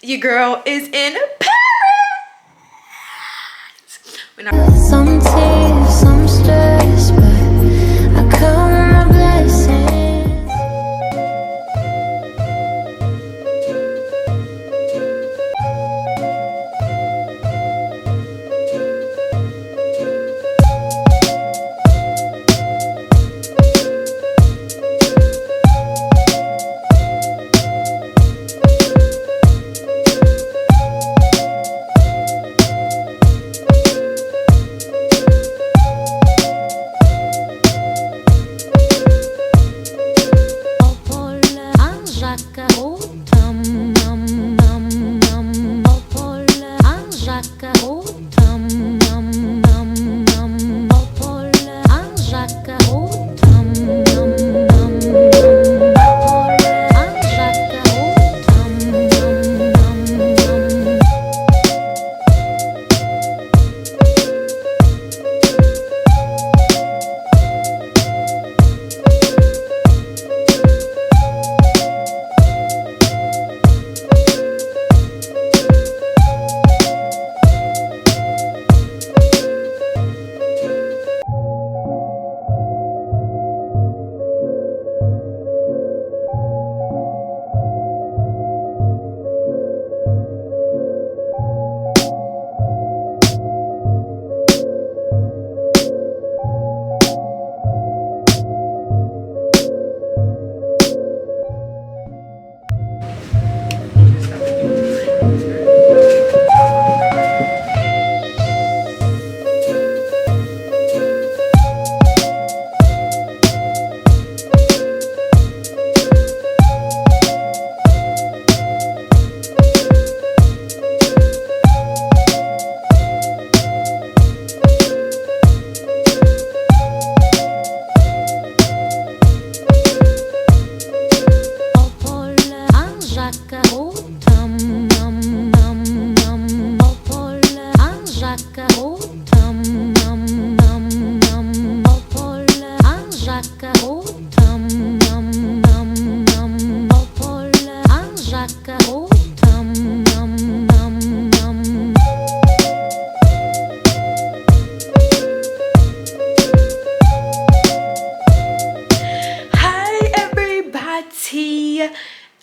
Your girl is in Paris. Some tears, some stress, but I count my blessings.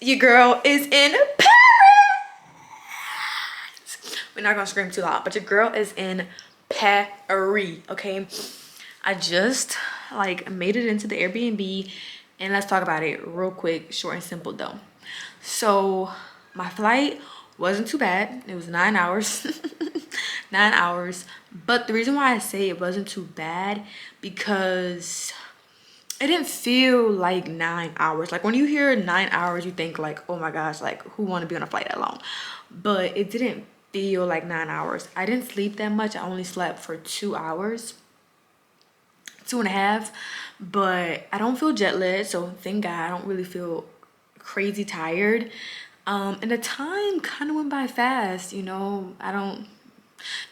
Your girl is in Paris. We're not gonna scream too loud, but your girl is in Paris, okay? I just made it into the Airbnb, and let's talk about it real quick, short and simple though. So my flight wasn't too bad. It was 9 hours. 9 hours. But the reason why I say it wasn't too bad, because it didn't feel like 9 hours. Like when you hear 9 hours, you think like, oh my gosh, like who want to be on a flight that long? But it didn't feel like 9 hours. I didn't sleep that much. I only slept for 2 hours, 2.5. But I don't feel jet lagged, so thank God. I don't really feel crazy tired. And the time kind of went by fast, you know. I don't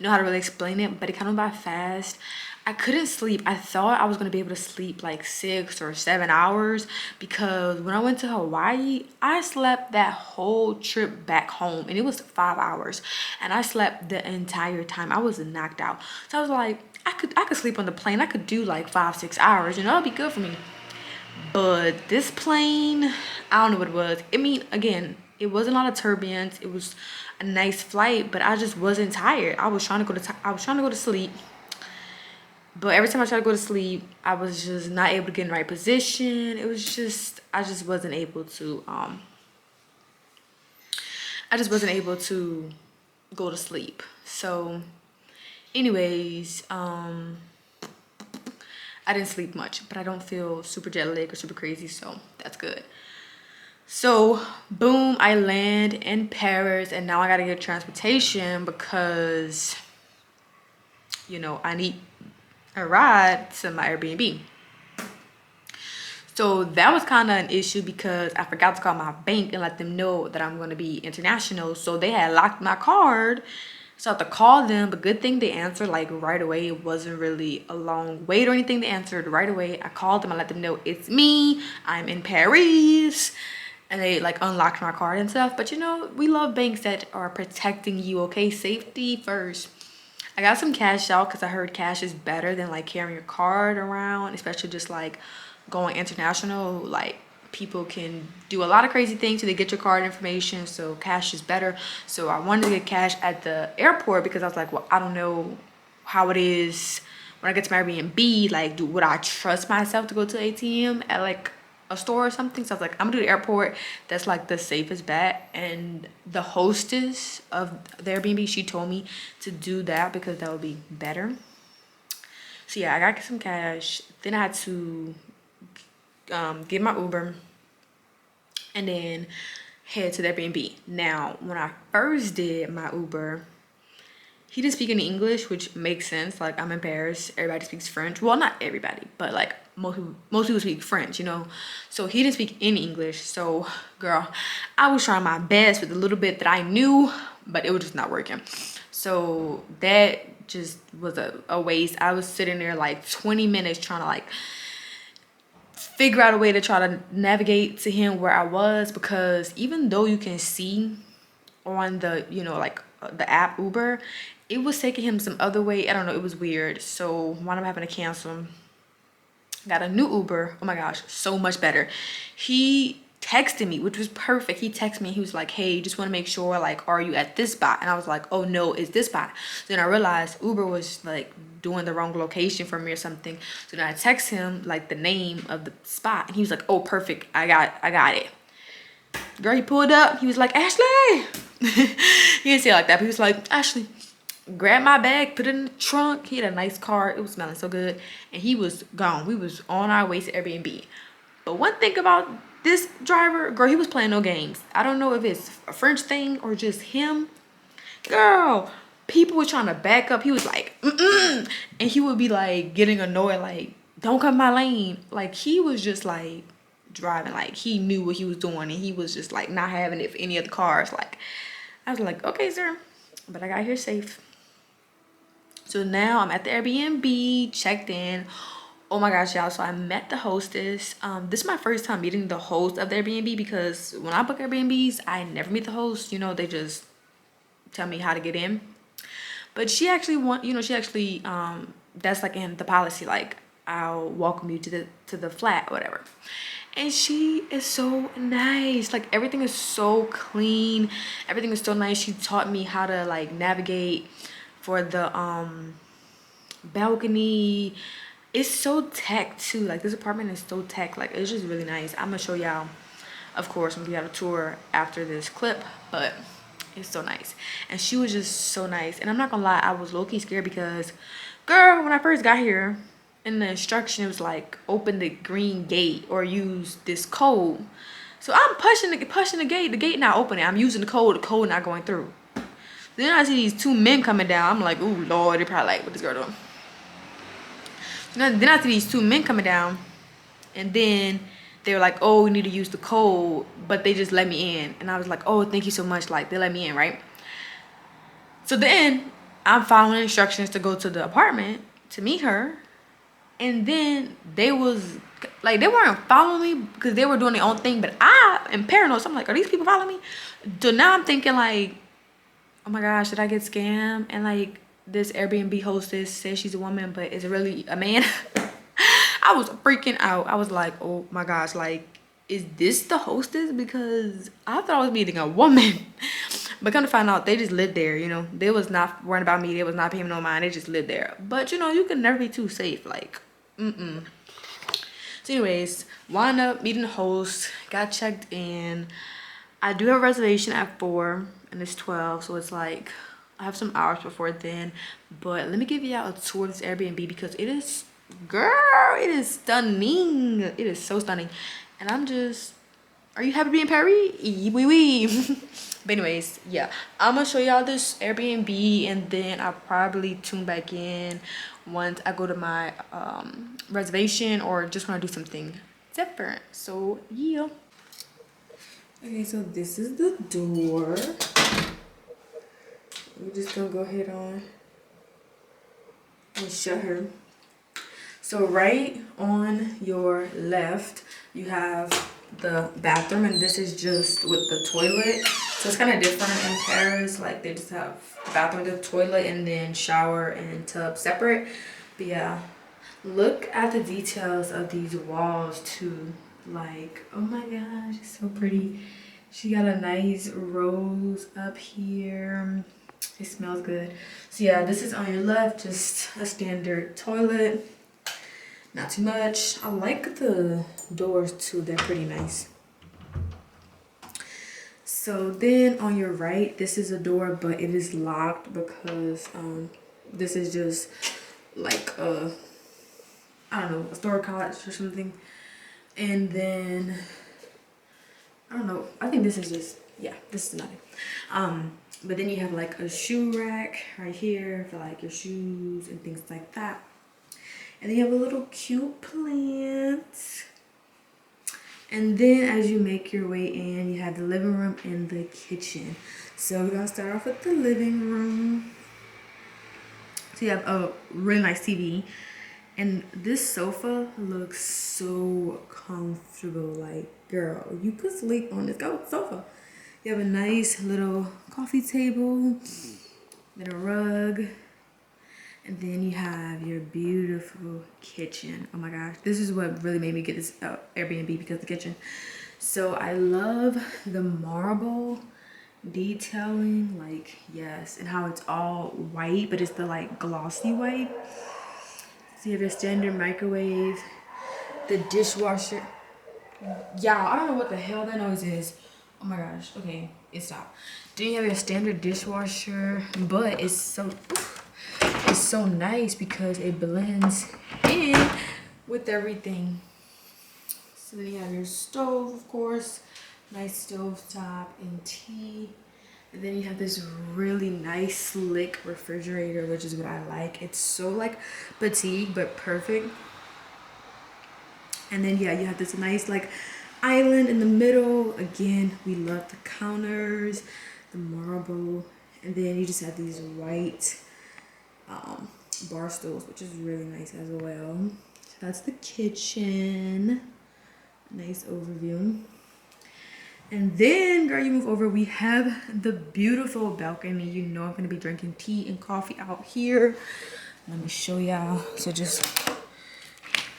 know how to really explain it, but it kind of went by fast. I couldn't sleep. I thought I was gonna be able to sleep like 6 or 7 hours, because when I went to Hawaii, I slept that whole trip back home, and it was 5 hours, and I slept the entire time. I was knocked out. So I was like, I could sleep on the plane. I could do like 5-6 hours, you know, it'd be good for me. But this plane, I don't know what it was. I mean, again, it wasn't a lot of turbulence. It was a nice flight, but I just wasn't tired. I was trying to go to sleep. But every time I tried to go to sleep, I was just not able to get in the right position. It was just, I just wasn't able to go to sleep. So anyways, I didn't sleep much, but I don't feel super jet lagged or super crazy, so that's good. So boom, I land in Paris, and now I gotta get transportation because, you know, I need a ride to my Airbnb. So that was kind of an issue because I forgot to call my bank and let them know that I'm going to be international. So they had locked my card. So I had to call them, but good thing they answered like right away. It wasn't really a long wait or anything. They answered right away. I called them. I let them know it's me. I'm in Paris. and they like unlocked my card and stuff. But you know, we love banks that are protecting you, okay? Safety first. I got some cash out because I heard cash is better than like carrying your card around, especially just like going international. Like people can do a lot of crazy things so they get your card information, so cash is better. So I wanted to get cash at the airport because I was like, well, I don't know how it is when I get to my Airbnb. Like, would I trust myself to go to ATM at like a store or something? So I was like, I'm gonna do the airport. That's like the safest bet. And the hostess of the Airbnb, she told me to do that because that would be better. So yeah, I got some cash. Then I had to get my Uber and then head to the Airbnb. Now, when I first did my Uber, he didn't speak any English, which makes sense. Like, I'm in Paris, everybody speaks French. Well, not everybody, but like most people speak French, you know. So he didn't speak any English. So girl, I was trying my best with the little bit that I knew, but it was just not working. So that just was a waste. I was sitting there like 20 minutes trying to like figure out a way to try to navigate to him where I was, because even though you can see on the, you know, like the app Uber, it was taking him some other way. I don't know, it was weird. So wound up having to cancel. Got a new Uber. Oh my gosh, so much better. He texted me, which was perfect. He texted me, he was like, hey, just want to make sure, like, are you at this spot? And I was like, oh no, it's this spot. Then I realized Uber was like doing the wrong location for me or something. So then I text him like the name of the spot, and he was like, oh perfect, I got it. Girl, he pulled up, he was like, Ashley. He didn't say it like that, but he was like, Ashley, grab my bag, put it in the trunk. He had a nice car, it was smelling so good, and he was gone. We was on our way to Airbnb. But one thing about this driver, girl, he was playing no games. I don't know if it's a French thing or just him. Girl, people were trying to back up. He was like, mm-mm. And he would be like getting annoyed, like, don't come my lane. Like, he was just like driving like he knew what he was doing, and he was just like not having it for any of the cars. Like, I was like, okay, sir, but I got here safe. So now I'm at the Airbnb, checked in. Oh my gosh, y'all, so I met the hostess. This is my first time meeting the host of the Airbnb, because when I book Airbnbs, I never meet the host. You know, they just tell me how to get in. But she actually that's like in the policy, like, I'll welcome you to the flat or whatever. And she is so nice. Like, everything is so clean, everything is so nice. She taught me how to like navigate for the balcony. It's so tech too. Like, this apartment is so tech. Like, it's just really nice. I'm gonna show y'all, of course, when we have a tour after this clip, but it's so nice. And she was just so nice. And I'm not gonna lie, I was low-key scared because, girl, when I first got here, in the instruction it was like, open the green gate or use this code. So I'm pushing the gate not opening. I'm using the code not going through. Then I see these two men coming down. I'm like, ooh Lord, they're probably like, what this girl doing? Then I see these two men coming down, and then they were like, oh, we need to use the code, but they just let me in. And I was like, oh, thank you so much. Like, they let me in, right? So then I'm following instructions to go to the apartment to meet her. And then they was like, they weren't following me because they were doing their own thing, but I am paranoid. So I'm like, are these people following me? So now I'm thinking like, oh my gosh, did I get scammed? And like, this Airbnb hostess says she's a woman, but is it really a man? I was freaking out. I was like, oh my gosh, like, is this the hostess? Because I thought I was meeting a woman. But come to find out, they just lived there, you know. They was not worrying about me. They was not paying no mind. They just lived there. But, you know, you can never be too safe. Like, So anyways, wound up meeting the host. Got checked in. I do have a reservation at 4, and it's 12. So it's like, I have some hours before then. But let me give you a tour of this Airbnb, because it is, girl, it is stunning. It is so stunning. And I'm just, are you happy to be in Paris? Oui, oui. But anyways, yeah, I'm gonna show y'all this Airbnb, and then I'll probably tune back in once I go to my reservation, or just want to do something different. So yeah. Okay, so this is the door. We're just gonna go ahead on and show her. So right on your left, you have the bathroom, and this is just with the toilet. So it's kind of different in Paris. Like they just have the bathroom, the toilet, and then shower and tub separate. But yeah, look at the details of these walls too. Like, oh my gosh, it's so pretty. She got a nice rose up here. It smells good. So yeah, this is on your left, just a standard toilet. Not too much. I like the doors too, they're pretty nice. So then on your right, this is a door, but it is locked because this is just like a, I don't know, a store couch or something. And then I don't know, I think this is just, yeah, this is nothing. But then you have like a shoe rack right here for like your shoes and things like that. And then you have a little cute plant. And then as you make your way in, you have the living room and the kitchen. So we're gonna start off with the living room. So you have a really nice TV. And this sofa looks so comfortable. Like, girl, you could sleep on this sofa. You have a nice little coffee table, then a rug. And then you have your beautiful kitchen. Oh my gosh, this is what really made me get this Airbnb, because of the kitchen. So I love the marble detailing, like, yes, and how it's all white, but it's the like glossy white. So you have your standard microwave, the dishwasher. Y'all, I don't know what the hell that noise is. Oh my gosh, okay, it stopped. Then you have your standard dishwasher, but it's so nice because it blends in with everything. So then you have your stove, of course, nice stove top and tea. And then you have this really nice slick refrigerator, which is what I like. It's so like petite but perfect. And then yeah, you have this nice like island in the middle. Again, we love the counters, the marble, and then you just have these white bar stools, which is really nice as well. So that's the kitchen. Nice overview. And then, girl, you move over, we have the beautiful balcony. You know I'm gonna be drinking tea and coffee out here. Let me show y'all. So just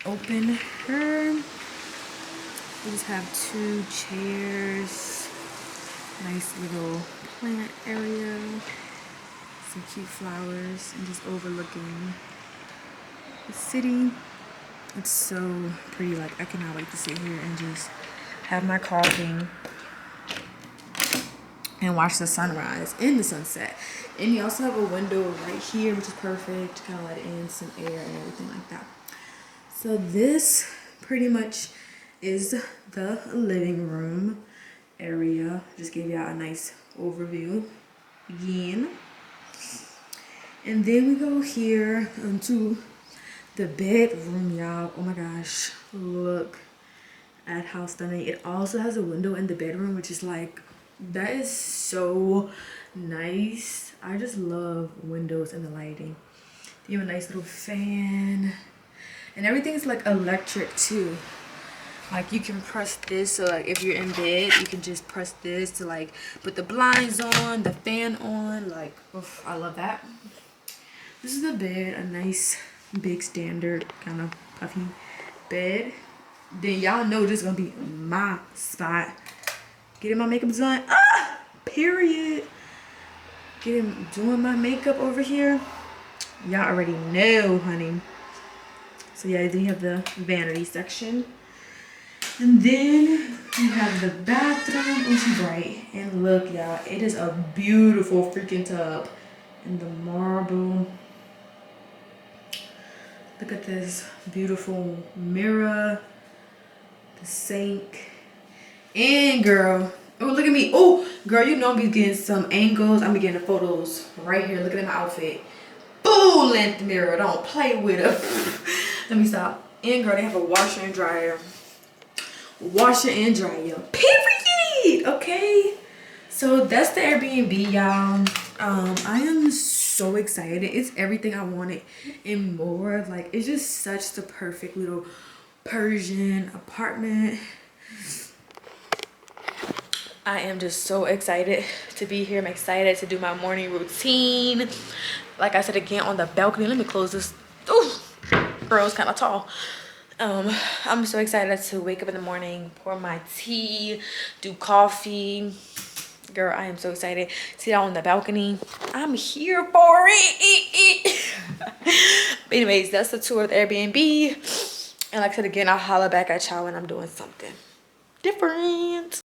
open her. We just have 2 chairs. Nice little plant area. Some cute flowers, and just overlooking the city. It's so pretty. Like, I cannot wait to sit here and just have my coffee and watch the sunrise and the sunset. And you also have a window right here, which is perfect to kind of let in some air and everything like that. So this pretty much is the living room area. Just gave y'all a nice overview again. And then we go here to the bedroom, y'all. Oh my gosh, look at how stunning. It also has a window in the bedroom, which is like, that is so nice. I just love windows and the lighting. You have a nice little fan, and everything's like electric too. Like, you can press this, so like if you're in bed, you can just press this to like put the blinds on, the fan on. Like, oof, I love that. This is the bed, a nice big standard kind of puffy bed. Then y'all know this is gonna be my spot. Getting my makeup done. Period. Getting doing my makeup over here. Y'all already know, honey. So yeah, then you have the vanity section. And then you have the bathroom. Oh, she's bright. And look, y'all, it is a beautiful freaking tub. And the marble. Look at this beautiful mirror. The sink. And girl, oh, look at me. Oh, girl, you know I'm be getting some angles. I'm be getting the photos right here. Look at my outfit. Full length mirror. Don't play with it. Let me stop. And girl, they have a washer and dryer. Washer and dryer. Period. Okay. So that's the Airbnb, y'all. I am so excited. It's everything I wanted and more. Like, it's just such the perfect little Persian apartment. I am just so excited to be here. I'm excited to do my morning routine. Like I said, again, on the balcony. Let me close this. Ooh, girl's kind of tall. I'm so excited to wake up in the morning, pour my tea, do coffee. Girl, I am so excited. Sit out on the balcony. I'm here for it. But anyways, that's the tour of the Airbnb. And like I said, again, I'll holler back at y'all when I'm doing something different.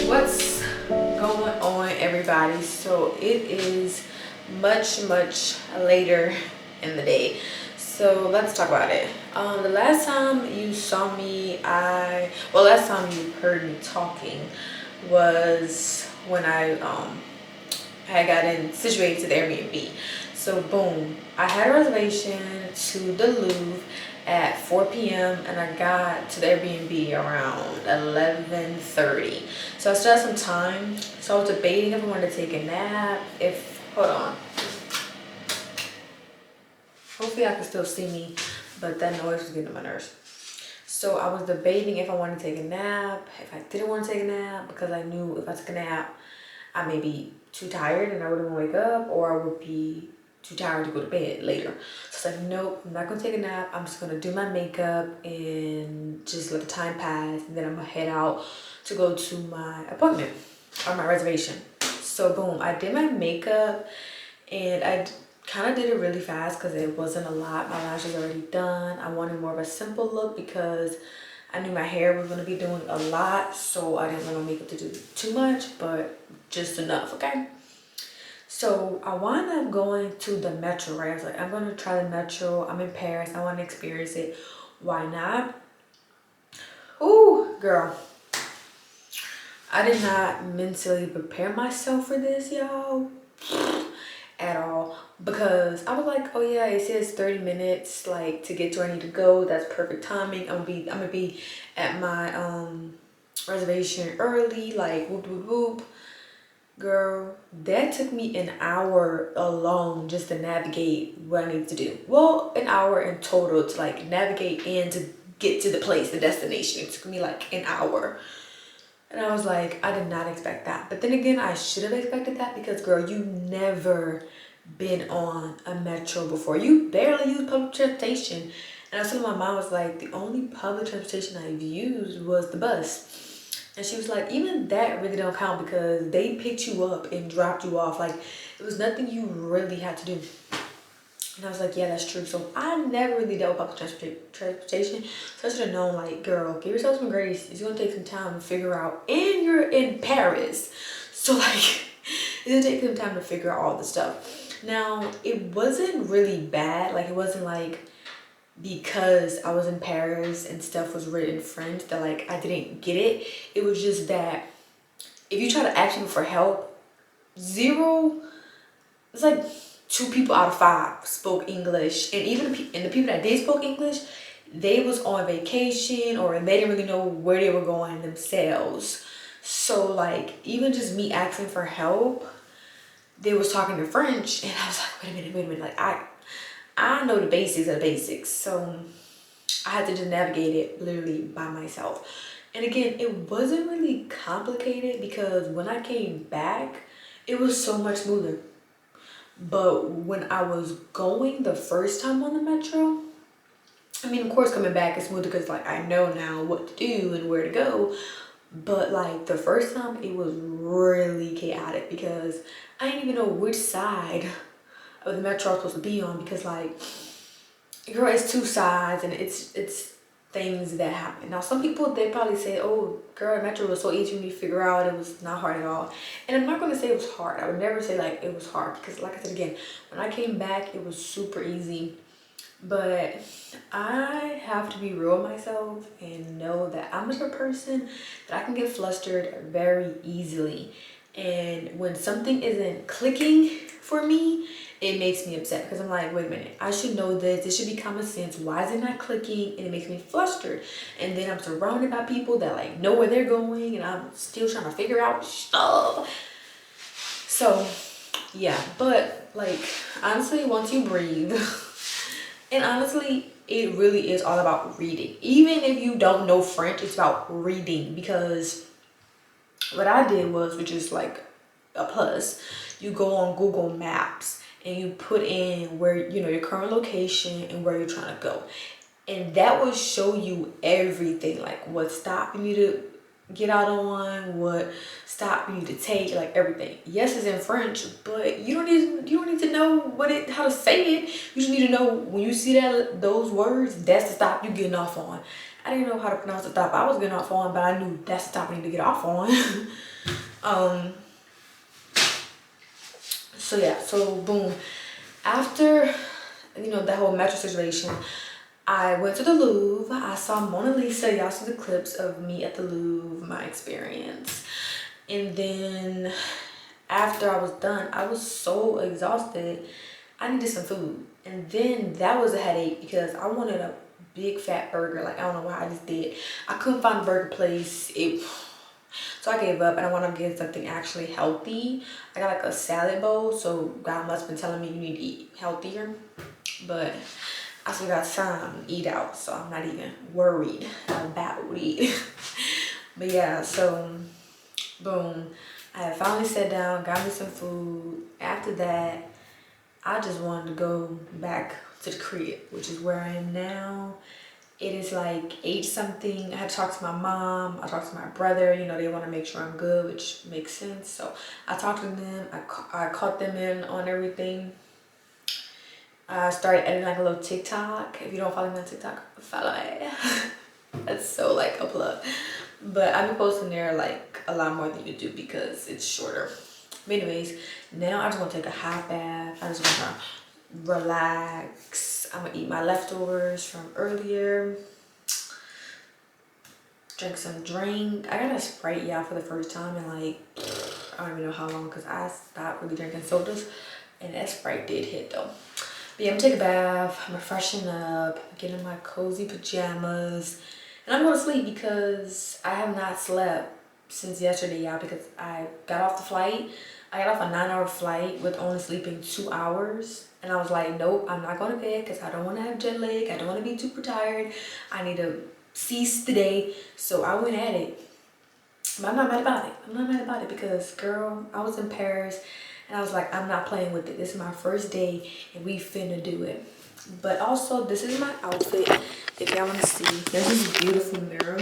What's going on, everybody? So it is much later in the day, so let's talk about it. The last time you saw me, last time you heard me talking was when I got situated to the Airbnb. So boom, I had a reservation to the Louvre at 4 p.m. and I got to the Airbnb around 11:30. So I still had some time. So I was debating if I wanted to take a nap. Hold on. Hopefully I can still see me, but that noise was getting on my nerves. So I was debating if I wanted to take a nap, if I didn't want to take a nap, because I knew if I took a nap, I may be too tired and I wouldn't wake up, or I would be too tired to go to bed later. So I was like, nope, I'm not gonna take a nap. I'm just gonna do my makeup and just let the time pass, and then I'm gonna head out to go to my appointment or my reservation. So boom, I did my makeup and I kind of did it really fast because it wasn't a lot. My lashes already done. I wanted more of a simple look because I knew my hair was going to be doing a lot, so I didn't want my makeup to do too much, but just enough, okay? So I wound up going to the metro, right? I was like, I'm going to try the metro. I'm in Paris. I want to experience it. Why not? Ooh, girl. I did not mentally prepare myself for this, y'all, at all, because I was like, oh yeah, it says 30 minutes like to get to where I need to go. That's perfect timing. I'm gonna be at my reservation early, like whoop whoop whoop. Girl, that took me an hour alone just to navigate what I needed to do. Well, an hour in total to like navigate and to get to the place, the destination. It took me like an hour. And I was like, I did not expect that. But then again, I should have expected that because, girl, you never been on a metro before. You barely use public transportation. And I was telling my mom, was like, the only public transportation I've used was the bus. And she was like, even that really don't count because they picked you up and dropped you off. Like, it was nothing you really had to do. And I was like, yeah, that's true. So I never really dealt with public transportation. So I should have known, like, girl, give yourself some grace. It's going to take some time to figure out. And you're in Paris. So, like, it's going to take some time to figure out all the stuff. Now, it wasn't really bad. Like, it wasn't, like, because I was in Paris and stuff was written in French that, like, I didn't get it. It was just that if you try to ask people for help, it's like 2 people out of 5 spoke English, and even the people that did spoke English, they was on vacation or they didn't really know where they were going themselves. So like even just me asking for help, they was talking in French, and I was like, wait a minute, like I know the basics of the basics, so I had to just navigate it literally by myself. And again, it wasn't really complicated because when I came back, it was so much smoother. But when I was going the first time on the metro, I mean, of course, coming back is smoother because like I know now what to do and where to go. But like the first time, it was really chaotic because I didn't even know which side of the metro I was supposed to be on because like, girl, it's two sides and it's things that happen. Now, some people, they probably say, oh, girl, metro was so easy for me to figure out. It was not hard at all. And I'm not going to say it was hard. I would never say like it was hard because like I said again, when I came back, it was super easy. But I have to be real with myself and know that I'm just a person that I can get flustered very easily. And when something isn't clicking for me, it makes me upset because I'm like, wait a minute, I should know this. This should be common sense. Why is it not clicking? And it makes me flustered. And then I'm surrounded by people that like know where they're going and I'm still trying to figure out stuff. So yeah, but like honestly, once you breathe, and honestly, it really is all about reading. Even if you don't know French, it's about reading because what I did was, which is like a plus, you go on Google Maps and you put in where, you know, your current location and where you're trying to go. And that will show you everything, like what stop you need to get out on, what stop you need to take, like everything. Yes, it's in French, but you don't need to know how to say it. You just need to know when you see those words, that's the stop you getting off on. I didn't know how to pronounce the stop I was getting off on, but I knew that's the stop I need to get off on. So yeah, so boom. After, you know, that whole metro situation, I went to the Louvre. I saw Mona Lisa. Y'all see the clips of me at the Louvre, my experience. And then after I was done, I was so exhausted. I needed some food. And then that was a headache because I wanted a big fat burger. Like, I don't know why I just did. I couldn't find a burger place. So I gave up and I want to get something actually healthy. I got like a salad bowl. So God must have been telling me you need to eat healthier. But I still got time to eat out, so I'm not even worried about it. But yeah, so boom, I had finally sat down, got me some food. After that, I just wanted to go back to the crib, which is where I am now. It is like 8 something. I had to talk to my mom. I talked to my brother. You know, they want to make sure I'm good, which makes sense. So I talked to them. I caught them in on everything. I started editing like a little TikTok. If you don't follow me on TikTok, follow me. That's so like a plug. But I've been posting there like a lot more than you do because it's shorter. But anyways, now I just want to take a hot bath. I just want to relax. I'm going to eat my leftovers from earlier. Drink some drink. I got a Sprite, y'all, for the first time in like, I don't even know how long because I stopped really drinking sodas. And that Sprite did hit though. But yeah, I'm gonna take a bath, I'm gonna freshen up, get in my cozy pajamas, and I'm going to sleep because I have not slept since yesterday, y'all, because I got off the flight. I got off a 9-hour flight with only sleeping 2 hours. And I was like, nope, I'm not going to bed because I don't want to have jet lag. I don't want to be super tired. I need to cease the day. So I went at it. But I'm not mad about it. I'm not mad about it because, girl, I was in Paris. And I was like, I'm not playing with it. This is my first day and we finna do it. But also, this is my outfit. If y'all want to see, there's this beautiful mirror.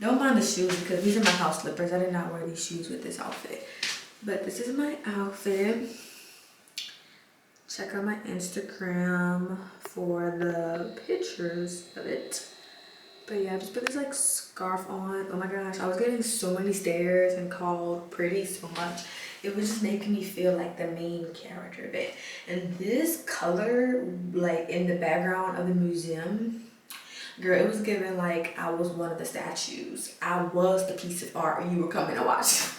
Don't mind the shoes because these are my house slippers. I did not wear these shoes with this outfit. But this is my outfit. Check out my Instagram for the pictures of it. But yeah, I just put this like scarf on. Oh my gosh, I was getting so many stares and called pretty so much. It was just making me feel like the main character of it. And this color, like in the background of the museum, girl, it was giving like I was one of the statues. I was the piece of art you were coming to watch.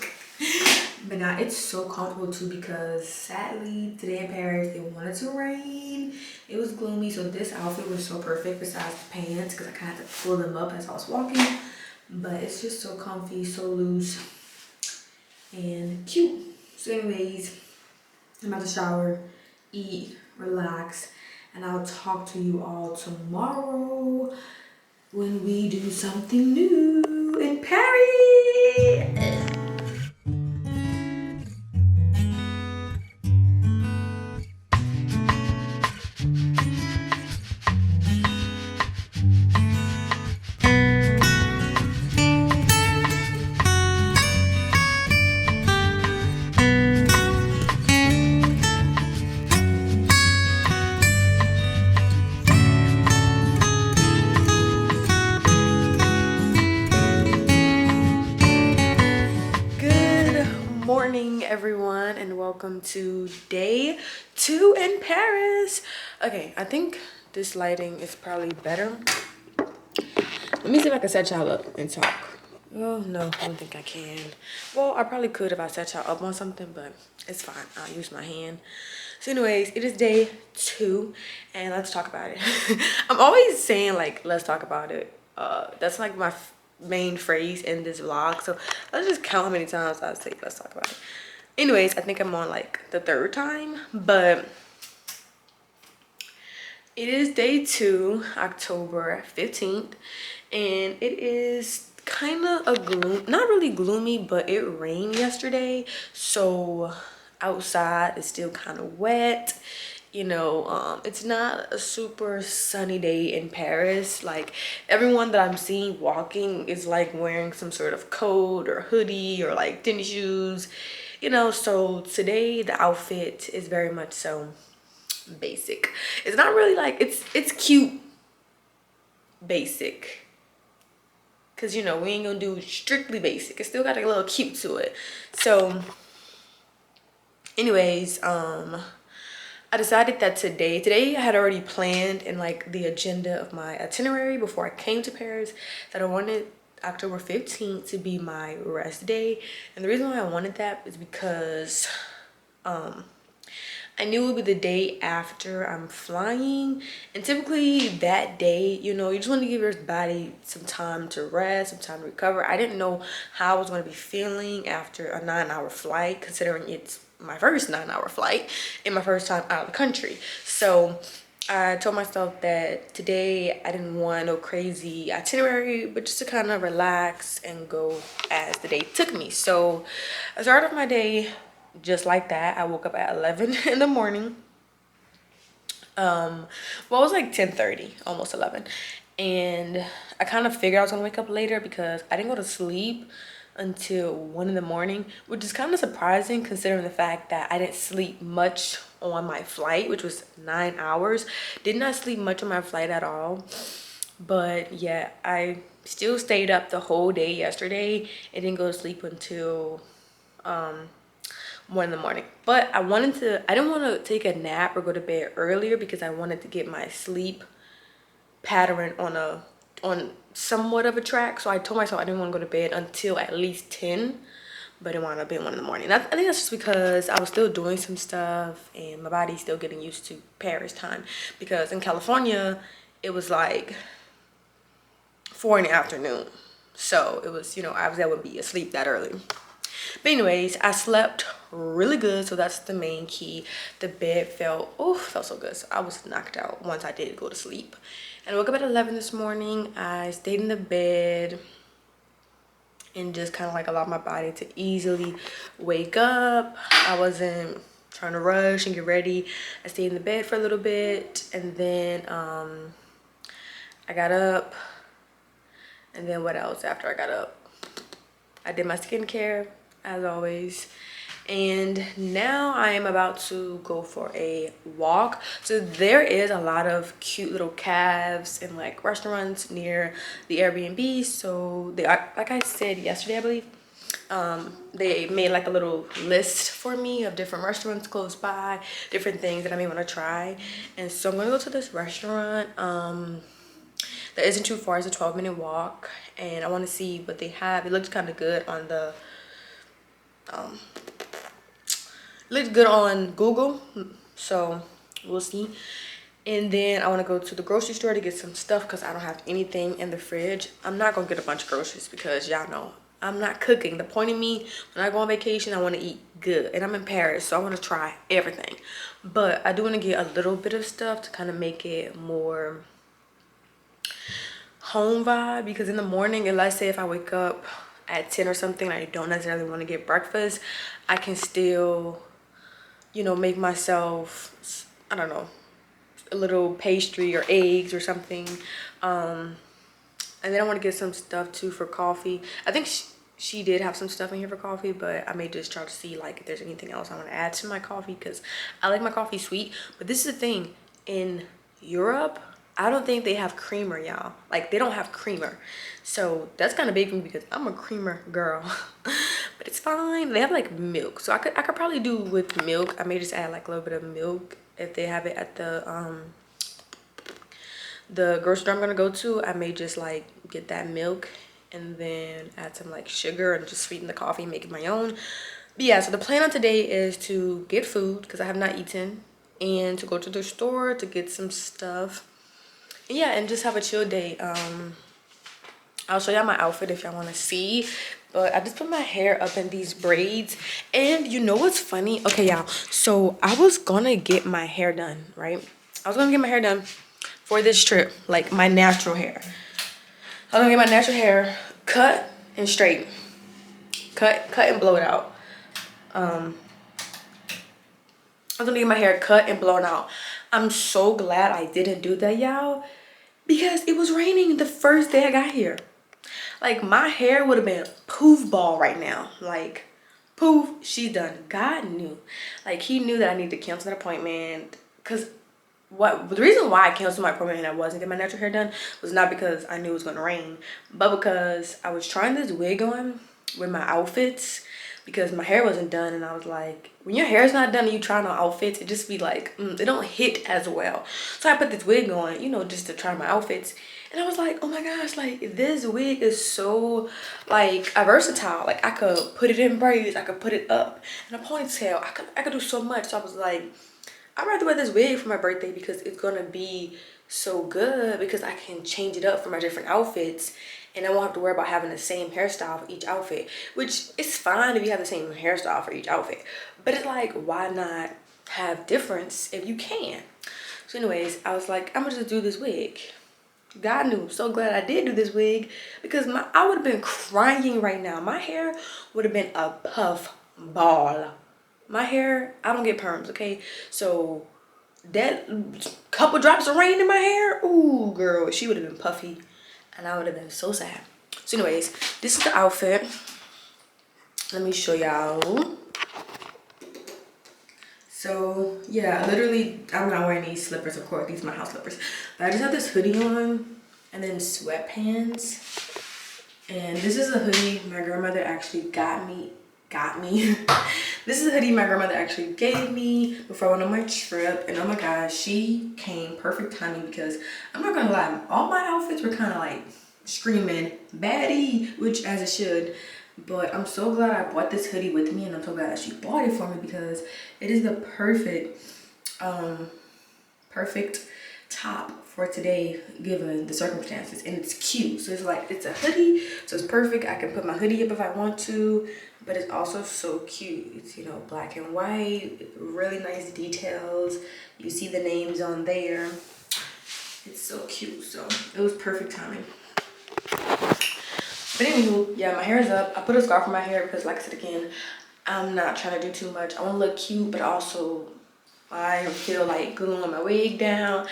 But now it's so comfortable too because sadly today in Paris it wanted to rain. It was gloomy, so this outfit was so perfect besides the pants because I kind of had to pull them up as I was walking. But it's just so comfy, so loose, and cute. So anyways, I'm about to shower, eat, relax, and I'll talk to you all tomorrow when we do something new in Paris. everyone, and welcome to day 2 in Paris. Okay, I think this lighting is probably better. Let me see if I can set y'all up and talk. Oh no, I don't think I can. Well, I probably could if I set y'all up on something, but it's fine. I'll use my hand. So anyways, it is day 2 and let's talk about it. I'm always saying like let's talk about it. That's like my main phrase in this vlog, so let's just count how many times I say let's talk about it. Anyways, I think I'm on like the 3rd time, but it is day 2, October 15th, and it is kind of a not really gloomy, but it rained yesterday, so outside is still kind of wet. You know, it's not a super sunny day in Paris. Like everyone that I'm seeing walking is like wearing some sort of coat or hoodie or like tennis shoes, you know. So today the outfit is very much so basic. It's not really like it's cute basic, because you know we ain't gonna do strictly basic. It still got a little cute to it. So anyways, I decided that today I had already planned in like the agenda of my itinerary before I came to Paris that I wanted October 15th to be my rest day. And the reason why I wanted that is because I knew it would be the day after I'm flying, and typically that day, you know, you just want to give your body some time to rest, some time to recover. I didn't know how I was going to be feeling after a 9-hour flight, considering it's my first 9-hour flight and my first time out of the country. So I told myself that today I didn't want no crazy itinerary, but just to kind of relax and go as the day took me. So I started my day just like that. I woke up at 11 in the morning. Well, it was like 10:30, almost 11, and I kind of figured I was gonna wake up later because I didn't go to sleep until 1 in the morning, which is kind of surprising considering the fact that I didn't sleep much on my flight, which was 9 hours. Did not sleep much on my flight at all. But yeah, I still stayed up the whole day yesterday and didn't go to sleep until 1 in the morning. But I didn't want to take a nap or go to bed earlier because I wanted to get my sleep pattern on somewhat of a track. So I told myself I didn't want to go to bed until at least 10, but it wound up being 1 in the morning. I think that's just because I was still doing some stuff and my body's still getting used to Paris time, because in California it was like 4 in the afternoon. So it was, you know, I wouldn't be asleep that early. But anyways, I slept really good, so that's the main key. The bed felt so good. So I was knocked out once I did go to sleep. And I woke up at 11 this morning. I stayed in the bed and just kind of like allowed my body to easily wake up. I wasn't trying to rush and get ready. I stayed in the bed for a little bit, and then I got up. And then what else after I got up? I did my skincare as always, and now I am about to go for a walk. So there is a lot of cute little cafes and like restaurants near the Airbnb. So they are, like I said yesterday I believe, they made like a little list for me of different restaurants close by, different things that I may want to try. And so I'm gonna go to this restaurant that isn't too far. It's a 12-minute walk, and I want to see what they have. It looks kind of good on the looked good on Google, so we'll see. And then I want to go to the grocery store to get some stuff because I don't have anything in the fridge. I'm not gonna get a bunch of groceries because y'all know I'm not cooking. The point of me when I go on vacation, I want to eat good, and I'm in Paris, so I want to try everything. But I do want to get a little bit of stuff to kind of make it more home vibe, because in the morning, and let's say if I wake up at 10 or something, I don't necessarily want to get breakfast, I can still, you know, make myself, I don't know, a little pastry or eggs or something. And then I want to get some stuff too for coffee. I think she did have some stuff in here for coffee, but I may just try to see like if there's anything else I want to add to my coffee, because I like my coffee sweet. But this is the thing, in Europe I don't think they have creamer, y'all. Like they don't have creamer, so that's kind of big for me because I'm a creamer girl. But but it's fine. They have like milk, so I could probably do with milk. I may just add like a little bit of milk if they have it at the grocery store I'm gonna go to. I may just like get that milk and then add some like sugar and just sweeten the coffee and make it my own. But yeah, so the plan on today is to get food because I have not eaten, and to go to the store to get some stuff. And yeah, and just have a chill day. I'll show y'all my outfit if y'all want to see, but I just put my hair up in these braids. And you know what's funny? Okay, y'all, so I was gonna get my hair done, right? I was gonna get my hair done for this trip, like my natural hair. I was gonna get my natural hair cut and straight, cut and blow it out. I was gonna get my hair cut and blown out. I'm so glad I didn't do that, y'all, because it was raining the first day I got here. Like, my hair would have been poof ball right now. Like, poof, she's done. God knew. Like, he knew that I needed to cancel an appointment. Because the reason why I canceled my appointment and I wasn't getting my natural hair done was not because I knew it was going to rain, but because I was trying this wig on with my outfits because my hair wasn't done. And I was like, when your hair's not done and you try on outfits, it just be like, it don't hit as well. So I put this wig on, you know, just to try my outfits. And I was like, oh my gosh, like, this wig is so, like, versatile. Like, I could put it in braids, I could put it up in a ponytail. I could do so much. So I was like, I'd rather wear this wig for my birthday because it's gonna be so good, because I can change it up for my different outfits and I won't have to worry about having the same hairstyle for each outfit, which is fine if you have the same hairstyle for each outfit. But it's like, why not have difference if you can? So anyways, I was like, I'm gonna just do this wig. God knew. So glad I did do this wig, because I would have been crying right now. My hair would have been a puff ball. My hair, I don't get perms, okay? So that couple drops of rain in my hair, ooh, girl, she would have been puffy and I would have been so sad. So anyways, this is the outfit. Let me show y'all. So yeah, literally, I'm not wearing these slippers, of course. These are my house slippers. But I just have this hoodie on and then sweatpants. And this is a hoodie my grandmother actually got me. This is a hoodie my grandmother actually gave me before I went on my trip. And oh my gosh, she came perfect timing, because I'm not gonna lie, all my outfits were kind of like screaming baddie, which as it should. But I'm so glad I bought this hoodie with me, and I'm so glad that she bought it for me, because it is the perfect top for today given the circumstances, and it's cute. So it's like, it's a hoodie, so it's perfect. I can put my hoodie up if I want to, but it's also so cute. It's, you know, black and white, really nice details. You see the names on there. It's so cute. So it was perfect timing. But anywho, yeah, my hair is up. I put a scarf on my hair because, like I said again, I'm not trying to do too much. I want to look cute, but also I feel like gluing my wig down.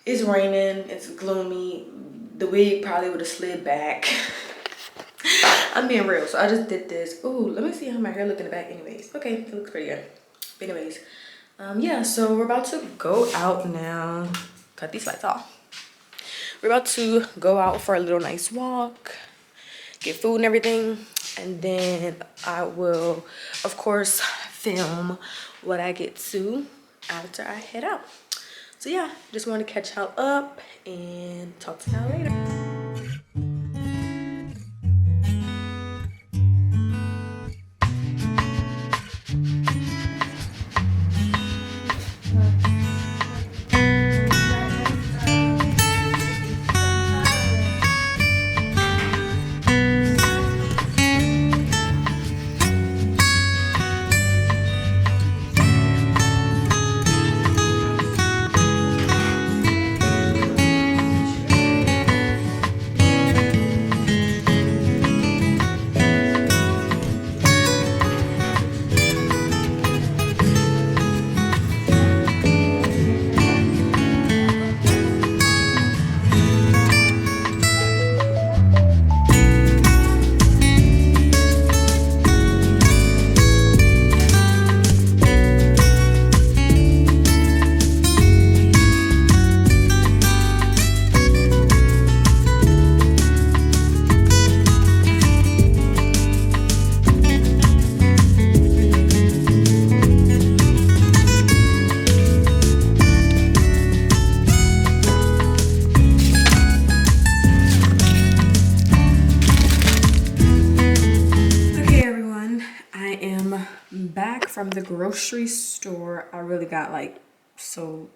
It's raining, it's gloomy. The wig probably would have slid back. I'm being real, so I just did this. Ooh, let me see how my hair look in the back anyways. Okay, it looks pretty good. But anyways, yeah, so we're about to go out now. Cut these lights off. We're about to go out for a little nice walk, get food and everything, and then I will, of course, film what I get to after I head out. So yeah, just want to catch y'all up and talk to y'all later. from the grocery store, I really got like I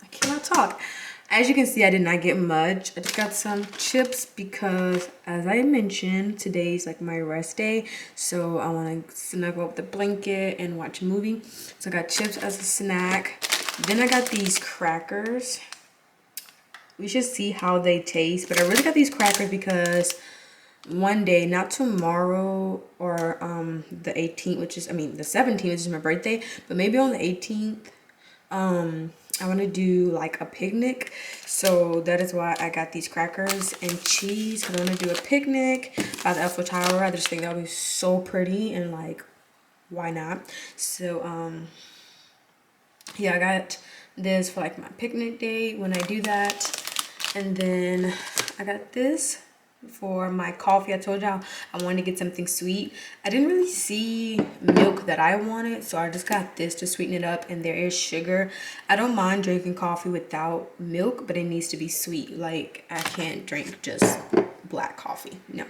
cannot talk. As you can see, I did not get much. I just got some chips because, as I mentioned, today's like my rest day. So I want to snuggle up with the blanket and watch a movie. So I got chips as a snack. Then I got these crackers. We should see how they taste. But I really got these crackers because one day, not tomorrow or the 18th, the 17th, which is my birthday, but maybe on the 18th, I want to do like a picnic. So that is why I got these crackers and cheese. I want to do a picnic by the Eiffel Tower. I just think that would be so pretty, and like, why not? So yeah, I got this for like my picnic day when I do that. And then I got this for my coffee. I told y'all I wanted to get something sweet. I didn't really see milk that I wanted, so I just got this to sweeten it up, and there is sugar. I don't mind drinking coffee without milk, but it needs to be sweet. Like, I can't drink just black coffee, no.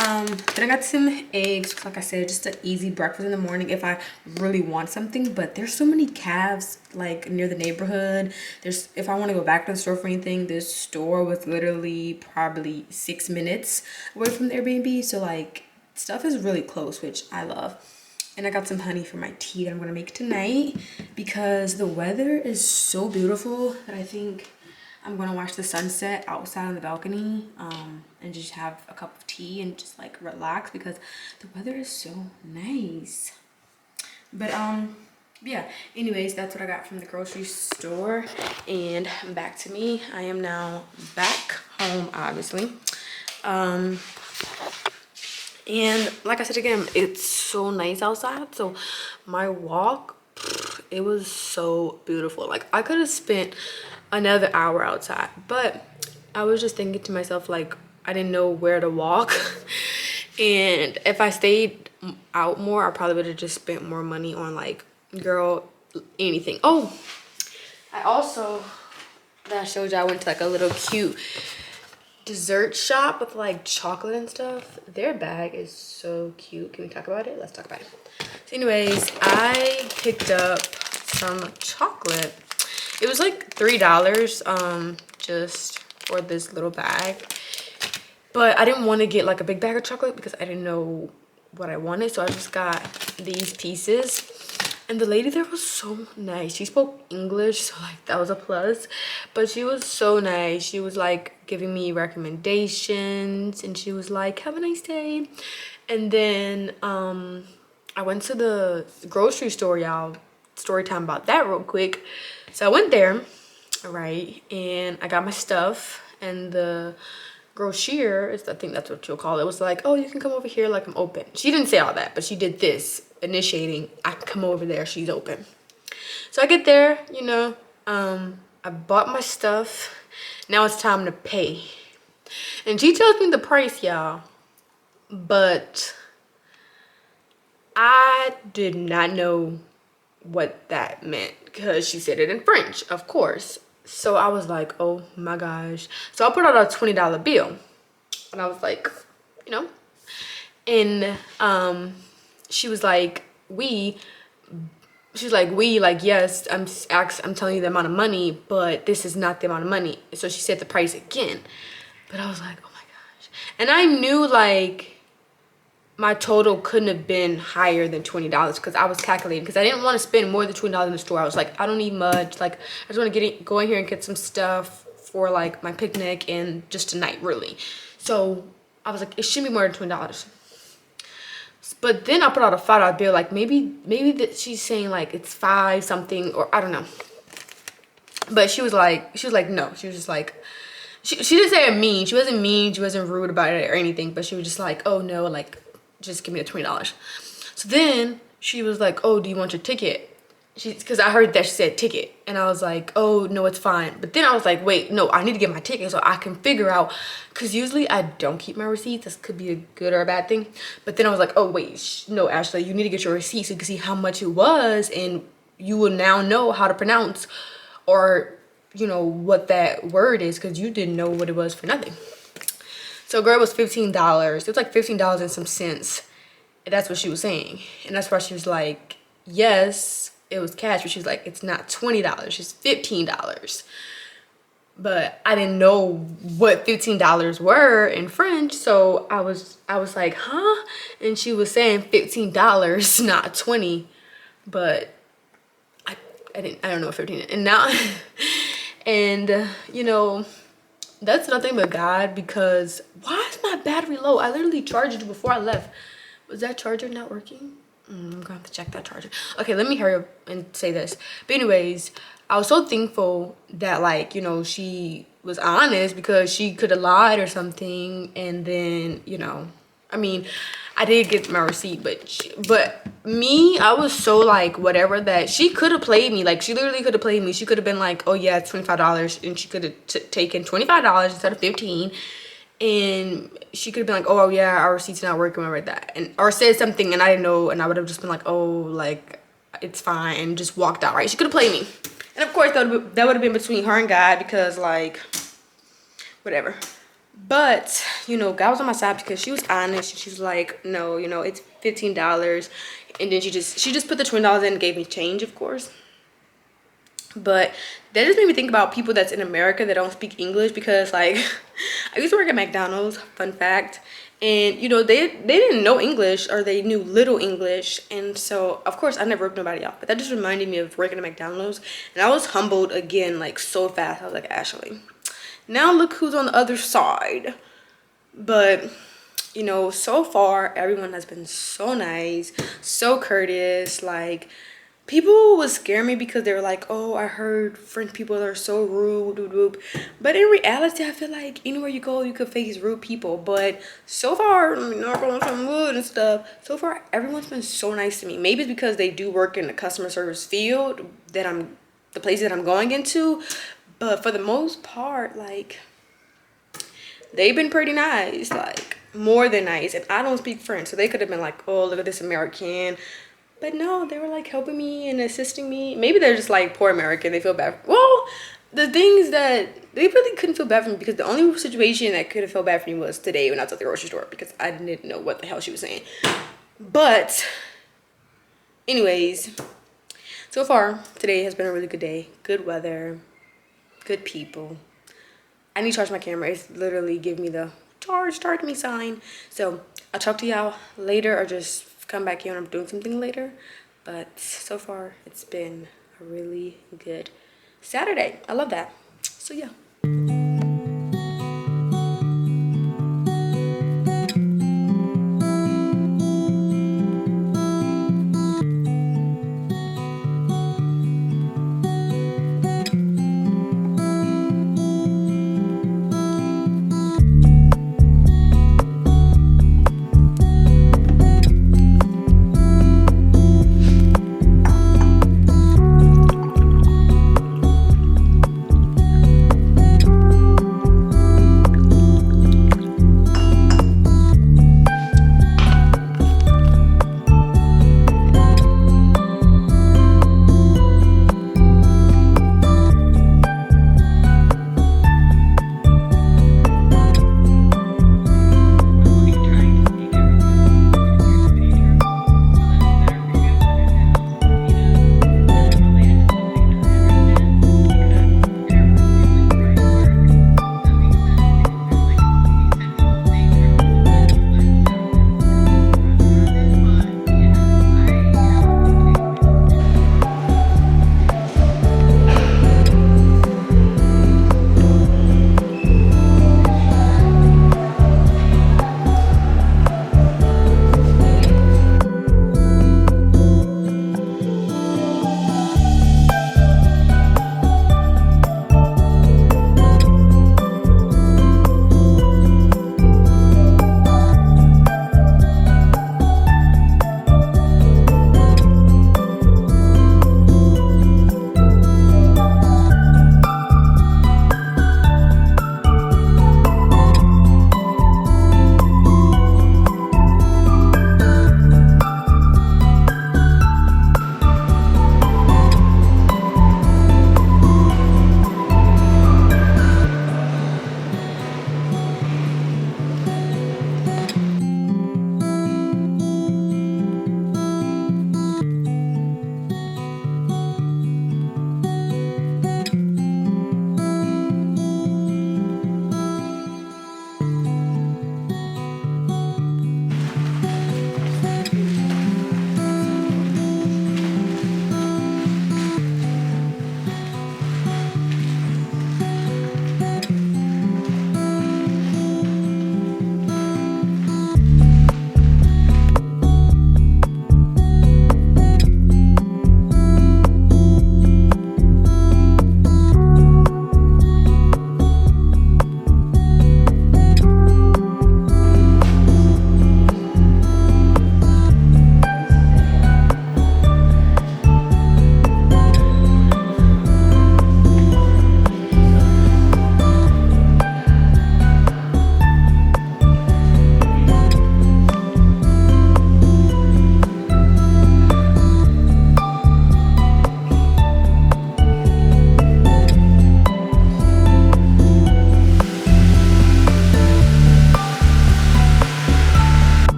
Then I got some eggs, like I said, just an easy breakfast in the morning if I really want something. But there's so many calves like near the neighborhood. If I want to go back to the store for anything, this store was literally probably 6 minutes away from the Airbnb. So like, stuff is really close, which I love. And I got some honey for my tea that I'm gonna make tonight because the weather is so beautiful that I think I'm gonna watch the sunset outside on the balcony and just have a cup of tea and just like relax because the weather is so nice. But yeah, anyways, that's what I got from the grocery store. And back to me. I am now back home, obviously. And like I said again, it's so nice outside. So my walk, it was so beautiful. Like, I could have spent another hour outside, but I was just thinking to myself, like, I didn't know where to walk. And if I stayed out more, I probably would have just spent more money on, like, girl, anything. Oh, I also, that showed you, I went to like a little cute dessert shop with like chocolate and stuff. Their bag is so cute. Can we talk about it? Let's talk about it. So anyways, I picked up some chocolate. It was like $3 just for this little bag, but I didn't want to get like a big bag of chocolate because I didn't know what I wanted. So I just got these pieces, and the lady there was so nice. She spoke English, so like that was a plus, but she was so nice. She was like giving me recommendations, and she was like, have a nice day. And then I went to the grocery store, y'all. Story time about that real quick. So I went there, right, and I got my stuff, and the grocer, I think that's what you'll call it, was like, oh, you can come over here, like, I'm open. She didn't say all that, but she did this, initiating, I can come over there, she's open. So I get there, you know, I bought my stuff. Now it's time to pay. And she tells me the price, y'all, but I did not know what that meant because she said it in French, of course. So I was like, oh my gosh. So I put out a $20 bill, and I was like, you know, and she was like, like, yes, I'm telling you the amount of money, but this is not the amount of money. So she said the price again, but I was like, oh my gosh. And I knew like my total couldn't have been higher than $20 because I was calculating, because I didn't want to spend more than $20 in the store. I was like, I don't need much. Like, I just want to go in here and get some stuff for like my picnic and just tonight, really. So I was like, it shouldn't be more than $20. But then I put out a $5 bill. Like, maybe that she's saying like it's 5 something, or I don't know. But she was like, no. She was just like, she didn't say it mean. She wasn't mean. She wasn't rude about it or anything. But she was just like, oh no, like, just give me the $20. So then she was like, oh, do you want your ticket? Because I heard that she said ticket, and I was like, oh no, it's fine. But then I was like, wait, no, I need to get my ticket so I can figure out, because usually I don't keep my receipts. This could be a good or a bad thing. But then I was like, oh wait, no, Ashley, you need to get your receipt so you can see how much it was, and you will now know how to pronounce, or you know what that word is, because you didn't know what it was for nothing. So girl, it was $15. It was like $15 and some cents. And that's what she was saying. And that's why she was like, yes, it was cash, but she was like, it's not $20, it's $15. But I didn't know what $15 were in French, so I was like, huh? And she was saying $15, not 20. But I don't know what 15 is. And now and you know, that's nothing but God, because why is my battery low? I literally charged it before I left. Was that charger not working? I'm gonna have to check that charger. Okay, let me hurry up and say this. But anyways, I was so thankful that, like, you know, she was honest, because she could have lied or something. And then, you know, I mean, I did get my receipt, but me, I was so like, whatever, that she could have played me. Like, she literally could have played me. She could have been like, oh yeah, it's $25, and she could have taken $25 instead of 15. And she could have been like, oh yeah, our receipt's not working, whatever, like that, and or said something and I didn't know, and I would have just been like, oh, like, it's fine, and just walked out, right? She could have played me. And of course that would have been between her and God, because, like, whatever. But, you know, God was on my side, because she was honest. She was like, no, you know, it's $15. And then she just put the $20 in and gave me change, of course. But that just made me think about people that's in America that don't speak English, because, like, I used to work at McDonald's, fun fact, and, you know, they didn't know English, or they knew little English. And so, of course, I never ripped nobody off, but that just reminded me of working at McDonald's. And I was humbled again, like, so fast. I was like, Ashley, now look who's on the other side. But, you know, so far everyone has been so nice, so courteous. Like, people would scare me, because they were like, oh, I heard French people are so rude. But in reality, I feel like anywhere you go, you could face rude people. But so far, I mean, not going some wood and stuff, so far everyone's been so nice to me. Maybe it's because they do work in the customer service field, that the places that I'm going into. But for the most part, like, they've been pretty nice, like, more than nice. And I don't speak French, so they could have been like, oh, look at this American. But no, they were like helping me and assisting me. Maybe they're just like, poor American, they feel bad. Well, the thing is that they really couldn't feel bad for me, because the only situation that could have felt bad for me was today when I was at the grocery store, because I didn't know what the hell she was saying. But anyways, so far today has been a really good day. Good weather, good people. I need to charge my camera. It's literally giving me the charge me sign. So I'll talk to y'all later, or just come back here when I'm doing something later. But so far it's been a really good Saturday. I love that. So yeah.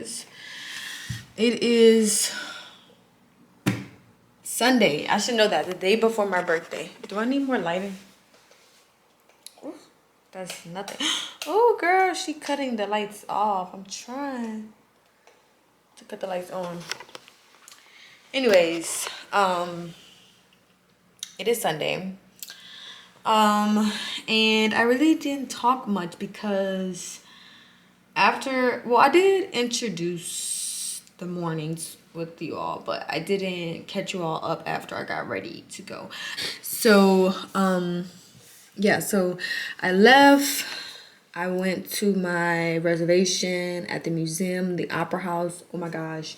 is. It is Sunday. I should know that. The day before my birthday. Do I need more lighting? Ooh, that's nothing. Oh, girl, she cutting the lights off. I'm trying to cut the lights on. Anyways, it is Sunday. And I really didn't talk much because I did introduce the mornings with you all, but I didn't catch you all up after I got ready to go. So, yeah, so I left. I went to my reservation at the museum, the Opera House. Oh my gosh.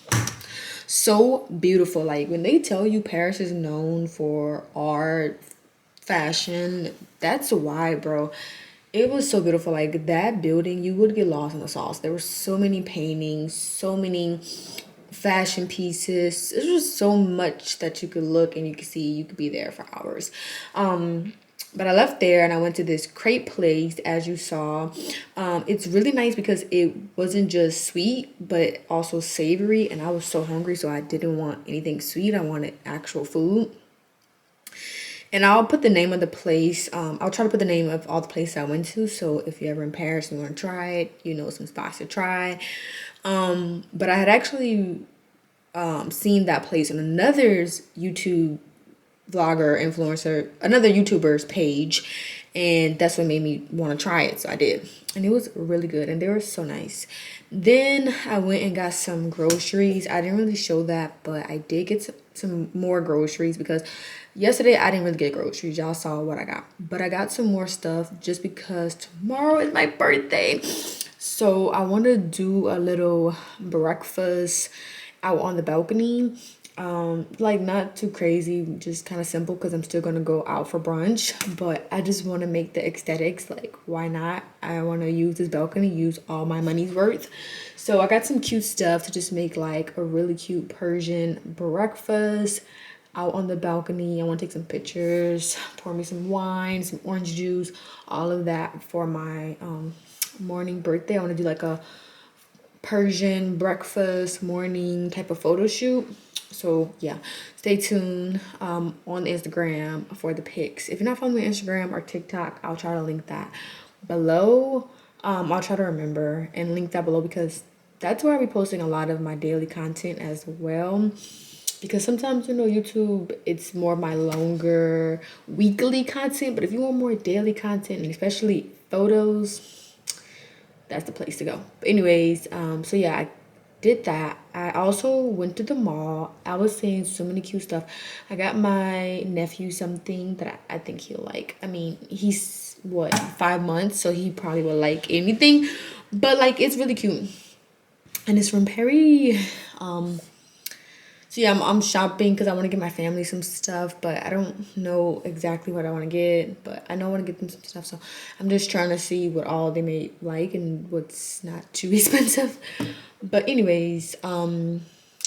So beautiful. Like when they tell you Paris is known for art, fashion, that's why, bro. It was so beautiful. Like that building, you would get lost in the sauce. There were so many paintings, so many fashion pieces. It was just so much that you could look and you could see. You could be there for hours. But I left there and I went to this crepe place, as you saw. It's really nice because it wasn't just sweet, but also savory. And I was so hungry, so I didn't want anything sweet. I wanted actual food. And I'll put the name of the place. I'll try to put the name of all the places I went to. So if you're ever in Paris and you want to try it, you know some spots to try. But I had actually seen that place on another YouTube vlogger, influencer, another YouTuber's page. And that's what made me want to try it. So I did. And it was really good. And they were so nice. Then I went and got some groceries. I didn't really show that, but I did get some more groceries because yesterday I didn't really get groceries. Y'all saw what I got. But I got some more stuff just because tomorrow is my birthday. So I want to do a little breakfast out on the balcony. Like not too crazy, just kind of simple because I'm still gonna go out for brunch, but I just want to make the aesthetics, like why not? I want to use this balcony, use all my money's worth. So I got some cute stuff to just make like a really cute Persian breakfast out on the balcony. I want to take some pictures, pour me some wine, some orange juice, all of that for my morning birthday. I want to do like a Persian breakfast morning type of photo shoot. So yeah, stay tuned on Instagram for the pics. If you're not following me on Instagram or TikTok, I'll try to link that below. I'll try to remember and link that below because that's where I'll be posting a lot of my daily content as well. Because sometimes, you know, YouTube, it's more my longer weekly content. But if you want more daily content and especially photos, that's the place to go. But anyways, so yeah, I did that. I also went to the mall. I was seeing so many cute stuff. I got my nephew something that I think he'll like. I mean, he's what, 5 months, so he probably will like anything. But like, it's really cute. And it's from Perry. So yeah, I'm shopping because I want to get my family some stuff, but I don't know exactly what I want to get, but I know I want to get them some stuff. So I'm just trying to see what all they may like and what's not too expensive. But anyways,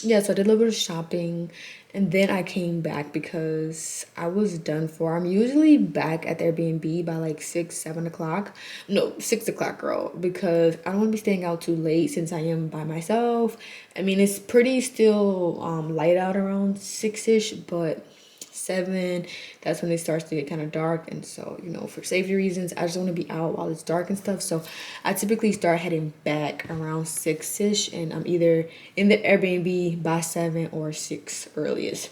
yeah, so I did a little bit of shopping and then I came back because I was done for. I'm usually back at the Airbnb by like 6-7 o'clock. No, 6 o'clock, girl, because I don't want to be staying out too late since I am by myself. I mean, it's pretty still light out around 6-ish, but 7, that's when it starts to get kind of dark. And so, you know, for safety reasons, I just want to be out while it's dark and stuff. So I typically start heading back around 6-ish, and I'm either in the Airbnb by 7 or 6 earliest.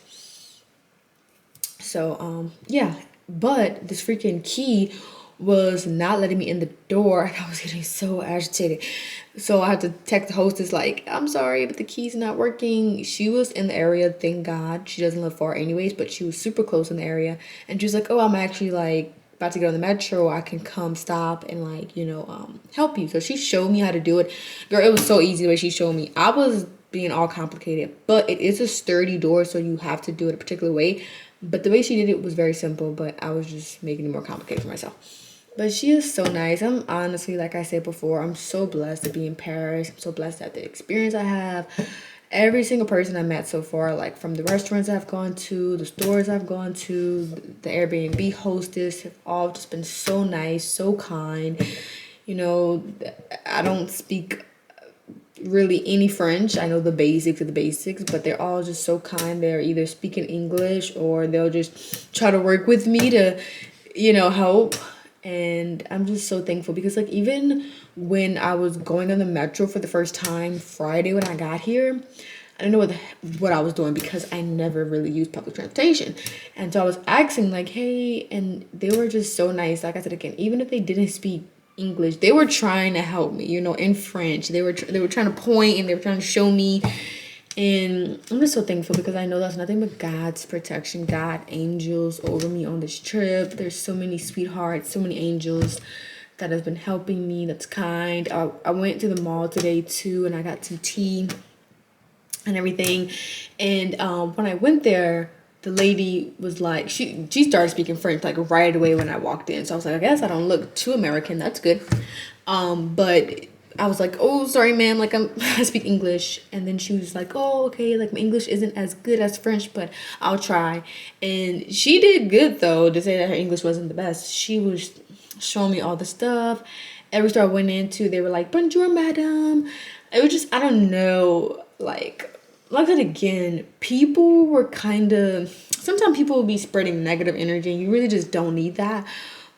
So yeah, but this freaking key was not letting me in the door and I was getting so agitated. So I had to text the hostess like, I'm sorry, but the key's not working. She was in the area, thank God. She doesn't live far anyways, but she was super close in the area. And she was like, oh, I'm actually like about to get on the metro. I can come stop and like, you know, help you. So she showed me how to do it. Girl, it was so easy the way she showed me. I was being all complicated, but it is a sturdy door, so you have to do it a particular way. But the way she did it was very simple, but I was just making it more complicated for myself. But she is so nice. I'm honestly, like I said before, I'm so blessed to be in Paris. I'm so blessed at the experience I have. Every single person I met so far, like from the restaurants I've gone to, the stores I've gone to, the Airbnb hostess, have all just been so nice, so kind. You know, I don't speak really any French. I know the basics of the basics, but they're all just so kind. They're either speaking English or they'll just try to work with me to, help. And I'm just so thankful because, like, even when I was going on the metro for the first time Friday when I got here, I didn't know what I was doing because I never really used public transportation. And so I was asking, like, hey, and they were just so nice. Like I said again, even if they didn't speak English, they were trying to help me, in French. They were trying to point and they were trying to show me. And I'm just so thankful because I know that's nothing but God's protection, God, angels over me on this trip. There's so many sweethearts, so many angels that has been helping me. That's kind. I went to the mall today too, and I got some tea and everything. And when I went there, the lady was like, she started speaking French like right away when I walked in. So I was like, I guess I don't look too American. That's good. But I was like, oh, sorry, ma'am. Like, I speak English. And then she was like, oh, okay. Like, my English isn't as good as French, but I'll try. And she did good, though, to say that her English wasn't the best. She was showing me all the stuff. Every store I went into, they were like, bonjour, madame. It was just, I don't know, like that again, people were sometimes people will be spreading negative energy. You really just don't need that.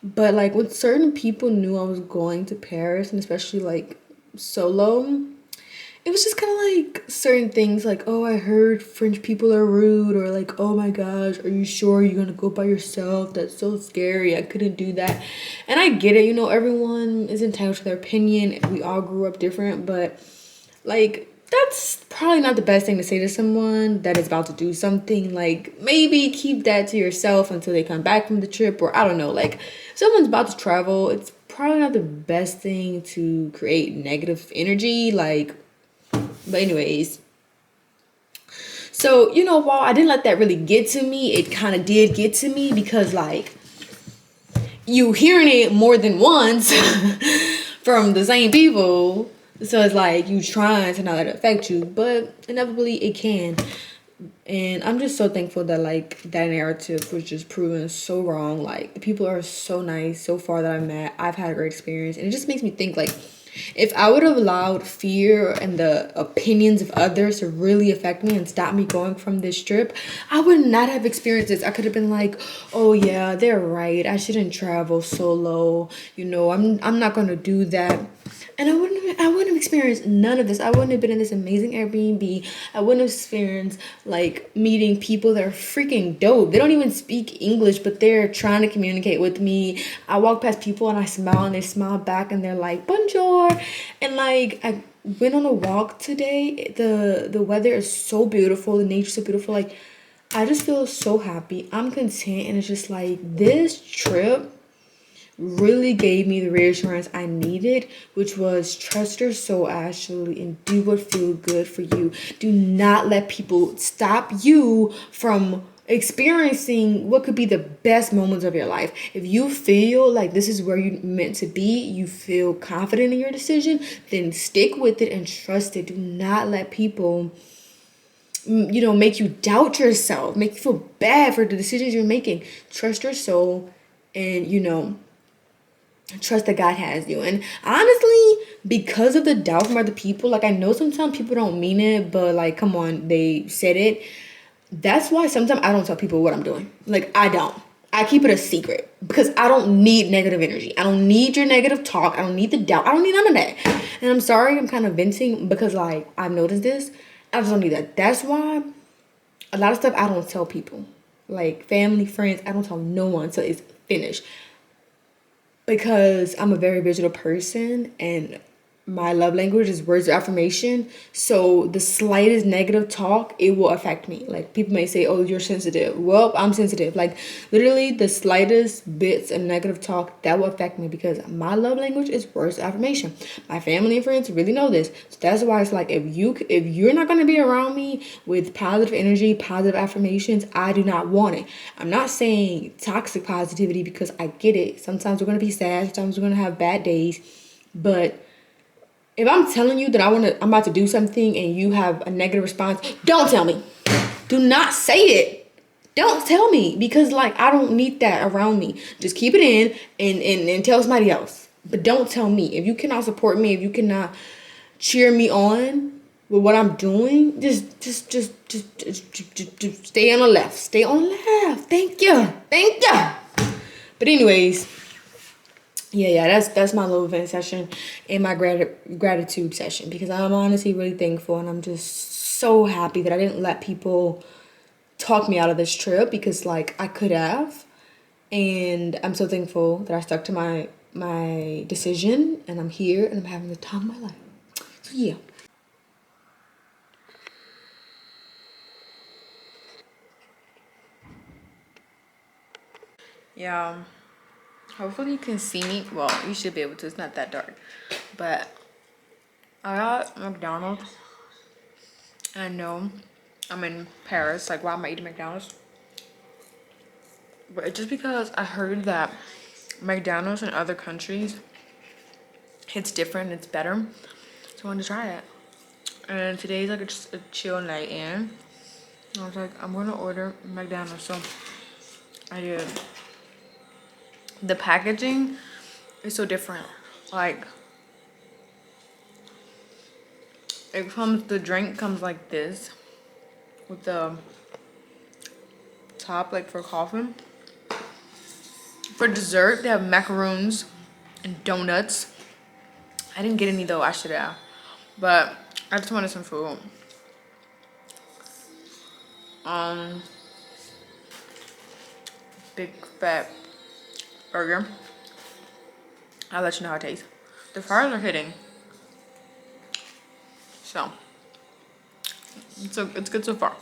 But, like, when certain people knew I was going to Paris, and especially, like, solo, it was just kind of like certain things like, oh, I heard French people are rude, or like, oh my gosh, are you sure you're gonna go by yourself? That's so scary. I couldn't do that. And I get it, everyone is entitled to their opinion. We all grew up different, but, like, that's probably not the best thing to say to someone that is about to do something. Like, maybe keep that to yourself until they come back from the trip, or I don't know, like, someone's about to travel, it's probably not the best thing to create negative energy, like, but anyways. So, while I didn't let that really get to me, it kind of did get to me because, like, you hearing it more than once from the same people. So it's like you trying to not let it affect you, but inevitably it can. And I'm just so thankful that, like, that narrative was just proven so wrong. Like, the people are so nice so far that I've met. I've had a great experience. And it just makes me think, like, if I would have allowed fear and the opinions of others to really affect me and stop me going from this trip, I would not have experienced this. I could have been like, oh yeah, they're right. I shouldn't travel solo. I'm not going to do that. And I wouldn't have experienced none of this. I wouldn't have been in this amazing Airbnb. I wouldn't have experienced, like, meeting people that are freaking dope. They don't even speak English, but they're trying to communicate with me. I walk past people and I smile and they smile back and they're like, bonjour. And, like, I went on a walk today. The weather is so beautiful. The nature's so beautiful. Like, I just feel so happy. I'm content. And it's just like, this trip really gave me the reassurance I needed, which was trust your soul, Ashley, and do what feels good for you. Do not let people stop you from experiencing what could be the best moments of your life. If you feel like this is where you're meant to be, you feel confident in your decision, then stick with it and trust it. Do not let people make you doubt yourself, make you feel bad for the decisions you're making. Trust your soul and trust that God has you. And honestly, because of the doubt from other people, like, I know sometimes people don't mean it, but, like, come on, they said it. That's why sometimes I don't tell people what I'm doing. Like, I don't. I keep it a secret because I don't need negative energy. I don't need your negative talk. I don't need the doubt. I don't need none of that. And I'm sorry, I'm kind of venting because, like, I've noticed this. I just don't need that. That's why a lot of stuff I don't tell people. Like, family, friends, I don't tell no one until it's finished. Because I'm a very visual person and my love language is words of affirmation. So the slightest negative talk, it will affect me. Like, people may say, oh, you're sensitive. Well, I'm sensitive. Like, literally the slightest bits of negative talk, that will affect me because my love language is words of affirmation. My family and friends really know this. So that's why it's like, if you're not going to be around me with positive energy, positive affirmations, I do not want it. I'm not saying toxic positivity because I get it. Sometimes we're going to be sad. Sometimes we're going to have bad days. But if I'm telling you that I'm about to do something and you have a negative response, don't tell me. Do not say it. Don't tell me because, like, I don't need that around me. Just keep it in and tell somebody else. But don't tell me. If you cannot support me, if you cannot cheer me on with what I'm doing, just stay on the left. Stay on the left. Thank you. Thank you. But anyways, yeah, that's my little vent session and my gratitude session, because I'm honestly really thankful, and I'm just so happy that I didn't let people talk me out of this trip, because like I could have. And I'm so thankful that I stuck to my decision, and I'm here and I'm having the time of my life. So yeah. Yeah. Hopefully you can see me. Well, you should be able to. It's not that dark. But I got McDonald's. I know I'm in Paris. Like, why am I eating McDonald's? But it's just because I heard that McDonald's in other countries, it's different. It's better. So I wanted to try it. And today's like just a chill night in. I was like, I'm gonna order McDonald's. So I did. The packaging is so different. Like, the drink comes like this, with the top like for coffee. For dessert, they have macaroons and donuts. I didn't get any though, I should have. But I just wanted some food. Big fat burger. I'll let you know how it tastes. The fries are hitting. So it's good so far.